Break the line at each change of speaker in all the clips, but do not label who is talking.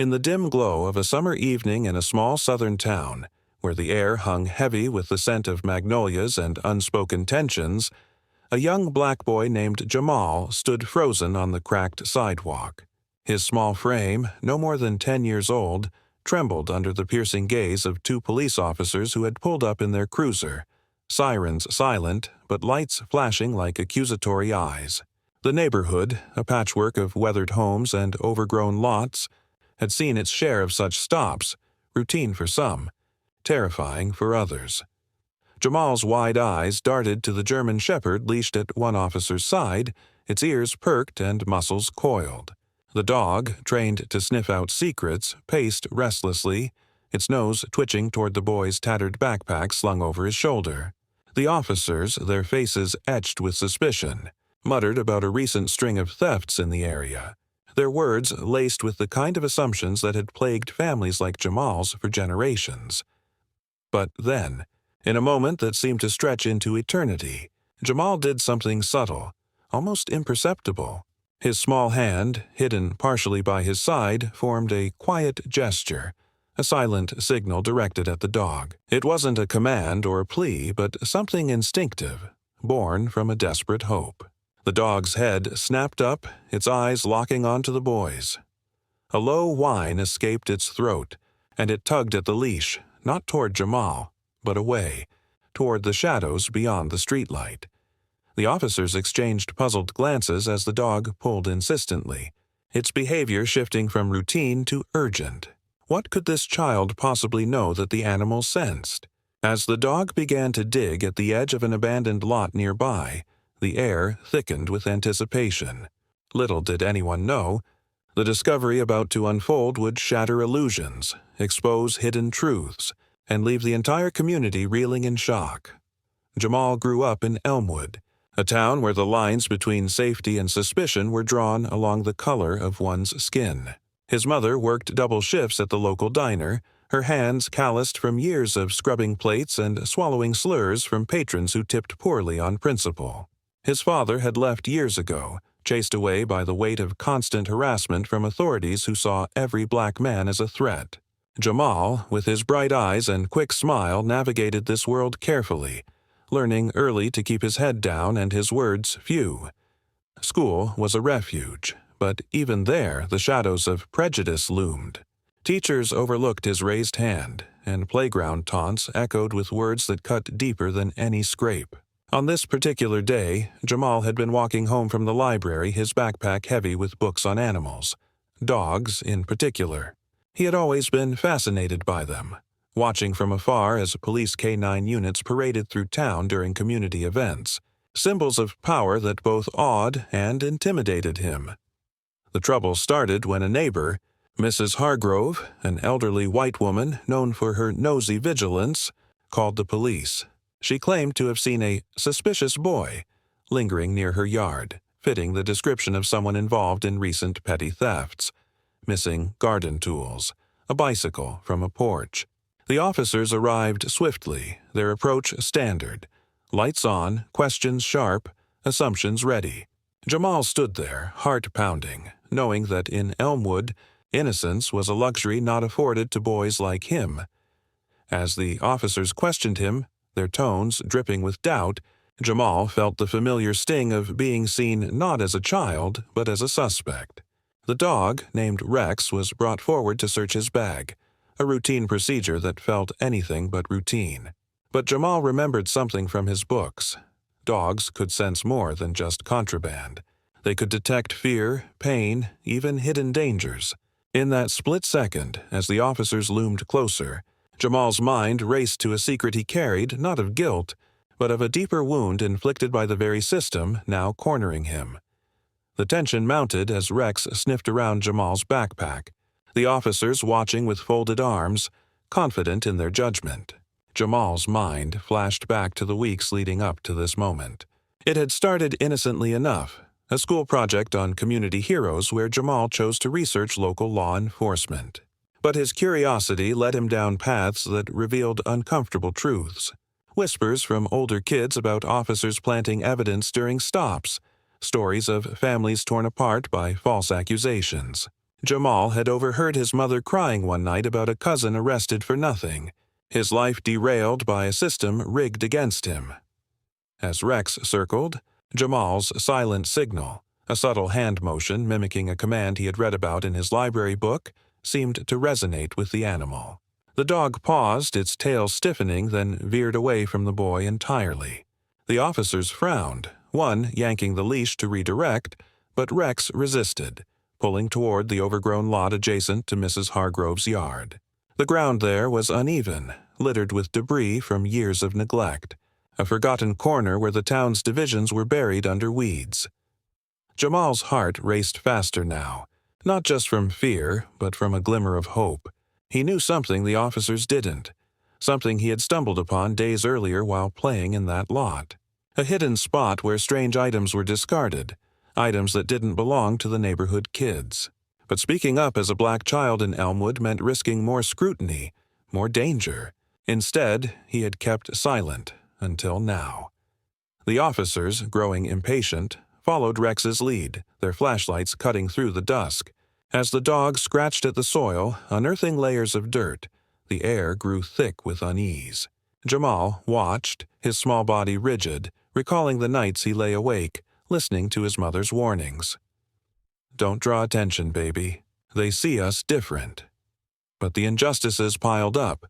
In the dim glow of a summer evening in a small southern town, where the air hung heavy with the scent of magnolias and unspoken tensions, a young black boy named Jamal stood frozen on the cracked sidewalk. His small frame, no more than 10 years old, trembled under the piercing gaze of two police officers who had pulled up in their cruiser, sirens silent, but lights flashing like accusatory eyes. The neighborhood, a patchwork of weathered homes and overgrown lots, had seen its share of such stops, routine for some, terrifying for others. Jamal's wide eyes darted to the German shepherd leashed at one officer's side, its ears perked and muscles coiled. The dog, trained to sniff out secrets, paced restlessly, its nose twitching toward the boy's tattered backpack slung over his shoulder. The officers, their faces etched with suspicion, muttered about a recent string of thefts in the area, their words laced with the kind of assumptions that had plagued families like Jamal's for generations. But then, in a moment that seemed to stretch into eternity, Jamal did something subtle, almost imperceptible. His small hand, hidden partially by his side, formed a quiet gesture, a silent signal directed at the dog. It wasn't a command or a plea, but something instinctive, born from a desperate hope. The dog's head snapped up, its eyes locking onto the boy's. A low whine escaped its throat, and it tugged at the leash, not toward Jamal, but away, toward the shadows beyond the streetlight. The officers exchanged puzzled glances as the dog pulled insistently, its behavior shifting from routine to urgent. What could this child possibly know that the animal sensed? As the dog began to dig at the edge of an abandoned lot nearby, the air thickened with anticipation. Little did anyone know, the discovery about to unfold would shatter illusions, expose hidden truths, and leave the entire community reeling in shock. Jamal grew up in Elmwood, a town where the lines between safety and suspicion were drawn along the color of one's skin. His mother worked double shifts at the local diner, her hands calloused from years of scrubbing plates and swallowing slurs from patrons who tipped poorly on principle. His father had left years ago, chased away by the weight of constant harassment from authorities who saw every black man as a threat. Jamal, with his bright eyes and quick smile, navigated this world carefully, learning early to keep his head down and his words few. School was a refuge, but even there the shadows of prejudice loomed. Teachers overlooked his raised hand, and playground taunts echoed with words that cut deeper than any scrape. On this particular day, Jamal had been walking home from the library, his backpack heavy with books on animals, dogs in particular. He had always been fascinated by them, watching from afar as police K-9 units paraded through town during community events, symbols of power that both awed and intimidated him. The trouble started when a neighbor, Mrs. Hargrove, an elderly white woman known for her nosy vigilance, called the police. She claimed to have seen a suspicious boy lingering near her yard, fitting the description of someone involved in recent petty thefts, missing garden tools, a bicycle from a porch. The officers arrived swiftly, their approach standard. Lights on, questions sharp, assumptions ready. Jamal stood there, heart pounding, knowing that in Elmwood, innocence was a luxury not afforded to boys like him. As the officers questioned him, their tones dripping with doubt, Jamal felt the familiar sting of being seen not as a child, but as a suspect. The dog, named Rex, was brought forward to search his bag, a routine procedure that felt anything but routine. But Jamal remembered something from his books. Dogs could sense more than just contraband. They could detect fear, pain, even hidden dangers. In that split second, as the officers loomed closer, Jamal's mind raced to a secret he carried, not of guilt, but of a deeper wound inflicted by the very system now cornering him. The tension mounted as Rex sniffed around Jamal's backpack, the officers watching with folded arms, confident in their judgment. Jamal's mind flashed back to the weeks leading up to this moment. It had started innocently enough, a school project on community heroes where Jamal chose to research local law enforcement. But his curiosity led him down paths that revealed uncomfortable truths. Whispers from older kids about officers planting evidence during stops, stories of families torn apart by false accusations. Jamal had overheard his mother crying one night about a cousin arrested for nothing, his life derailed by a system rigged against him. As Rex circled, Jamal's silent signal, a subtle hand motion mimicking a command he had read about in his library book, seemed to resonate with the animal. The dog paused, its tail stiffening, then veered away from the boy entirely. The officers frowned, one yanking the leash to redirect, but Rex resisted, pulling toward the overgrown lot adjacent to Mrs. Hargrove's yard. The ground there was uneven, littered with debris from years of neglect, a forgotten corner where the town's divisions were buried under weeds. Jamal's heart raced faster now, not just from fear, but from a glimmer of hope. He knew something the officers didn't, something he had stumbled upon days earlier while playing in that lot. A hidden spot where strange items were discarded, items that didn't belong to the neighborhood kids. But speaking up as a black child in Elmwood meant risking more scrutiny, more danger. Instead, he had kept silent until now. The officers, growing impatient, followed Rex's lead, their flashlights cutting through the dusk. As the dog scratched at the soil, unearthing layers of dirt, the air grew thick with unease. Jamal watched, his small body rigid, recalling the nights he lay awake, listening to his mother's warnings. "Don't draw attention, baby. They see us different." But the injustices piled up,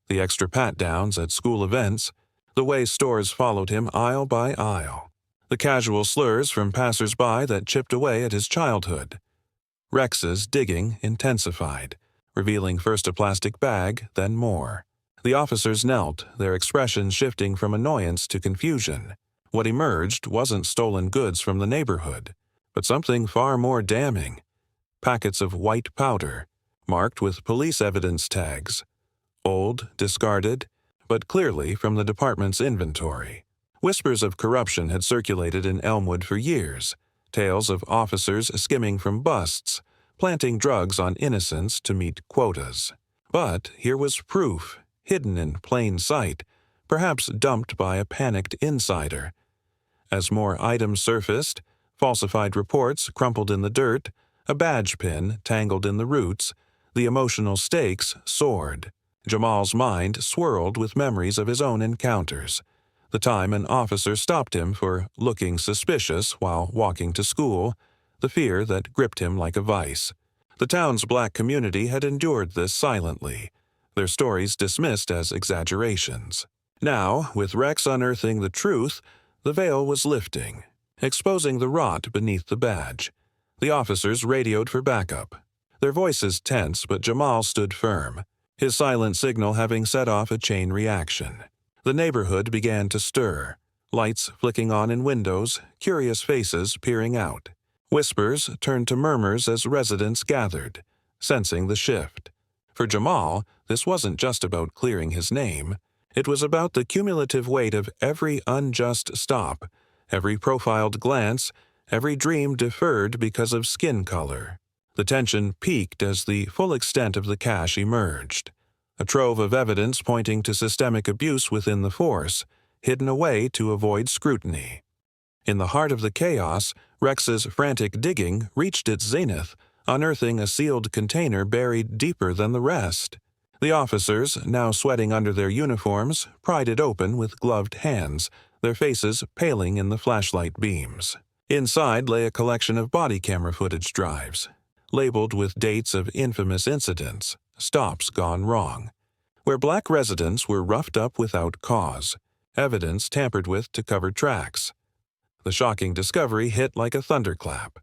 the extra pat-downs at school events, the way stores followed him aisle by aisle, the casual slurs from passers-by that chipped away at his childhood. Rex's digging intensified, revealing first a plastic bag, then more. The officers knelt, their expressions shifting from annoyance to confusion. What emerged wasn't stolen goods from the neighborhood, but something far more damning. Packets of white powder, marked with police evidence tags. Old, discarded, but clearly from the department's inventory. Whispers of corruption had circulated in Elmwood for years, tales of officers skimming from busts, planting drugs on innocents to meet quotas. But here was proof, hidden in plain sight, perhaps dumped by a panicked insider. As more items surfaced, falsified reports crumpled in the dirt, a badge pin tangled in the roots, the emotional stakes soared. Jamal's mind swirled with memories of his own encounters. The time an officer stopped him for looking suspicious while walking to school, the fear that gripped him like a vice. The town's black community had endured this silently, their stories dismissed as exaggerations. Now, with Rex unearthing the truth, the veil was lifting, exposing the rot beneath the badge. The officers radioed for backup. Their voices tense, but Jamal stood firm, his silent signal having set off a chain reaction. The neighborhood began to stir, lights flicking on in windows, curious faces peering out. Whispers turned to murmurs as residents gathered, sensing the shift. For Jamal, this wasn't just about clearing his name. It was about the cumulative weight of every unjust stop, every profiled glance, every dream deferred because of skin color. The tension peaked as the full extent of the cache emerged. A trove of evidence pointing to systemic abuse within the force, hidden away to avoid scrutiny. In the heart of the chaos, Rex's frantic digging reached its zenith, unearthing a sealed container buried deeper than the rest. The officers, now sweating under their uniforms, pried it open with gloved hands, their faces paling in the flashlight beams. Inside lay a collection of body camera footage drives, labeled with dates of infamous incidents, stops gone wrong, where black residents were roughed up without cause, evidence tampered with to cover tracks. The shocking discovery hit like a thunderclap.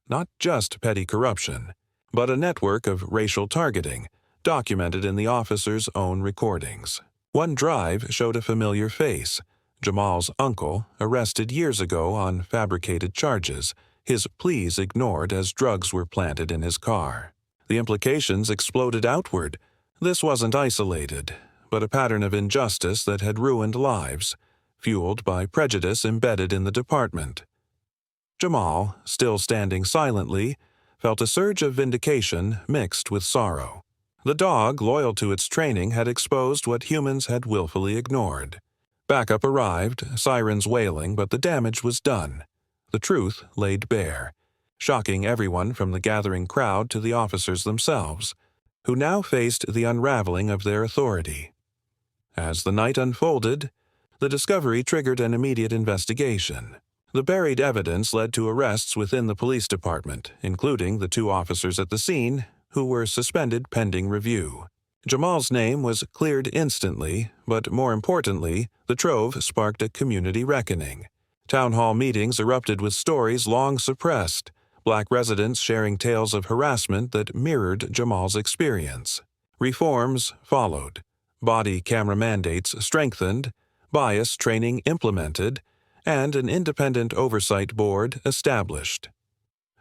Not just petty corruption, but a network of racial targeting, documented in the officers' own recordings. One drive showed a familiar face, Jamal's uncle, arrested years ago on fabricated charges, his pleas ignored as drugs were planted in his car. The implications exploded outward. This wasn't isolated, but a pattern of injustice that had ruined lives, fueled by prejudice embedded in the department. Jamal, still standing silently, felt a surge of vindication mixed with sorrow. The dog, loyal to its training, had exposed what humans had willfully ignored. Backup arrived, sirens wailing, but the damage was done. The truth laid bare. shocking everyone from the gathering crowd to the officers themselves, who now faced the unraveling of their authority. As the night unfolded, the discovery triggered an immediate investigation. The buried evidence led to arrests within the police department, including the 2 officers at the scene, who were suspended pending review. Jamal's name was cleared instantly, but more importantly, the trove sparked a community reckoning. Town hall meetings erupted with stories long suppressed, Black residents sharing tales of harassment that mirrored Jamal's experience. Reforms followed. Body camera mandates strengthened, bias training implemented, and an independent oversight board established.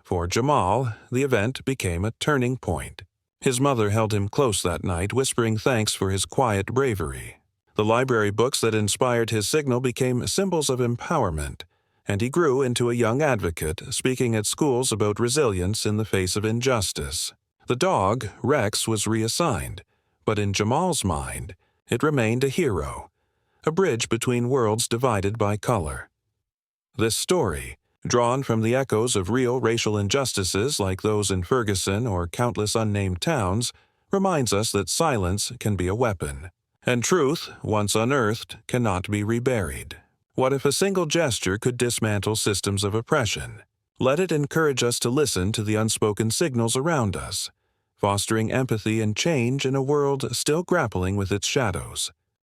For Jamal, the event became a turning point. His mother held him close that night, whispering thanks for his quiet bravery. The library books that inspired his signal became symbols of empowerment, and he grew into a young advocate, speaking at schools about resilience in the face of injustice. The dog, Rex, was reassigned, but in Jamal's mind, it remained a hero, a bridge between worlds divided by color. This story, drawn from the echoes of real racial injustices like those in Ferguson or countless unnamed towns, reminds us that silence can be a weapon, and truth, once unearthed, cannot be reburied. What if a single gesture could dismantle systems of oppression? Let it encourage us to listen to the unspoken signals around us, fostering empathy and change in a world still grappling with its shadows.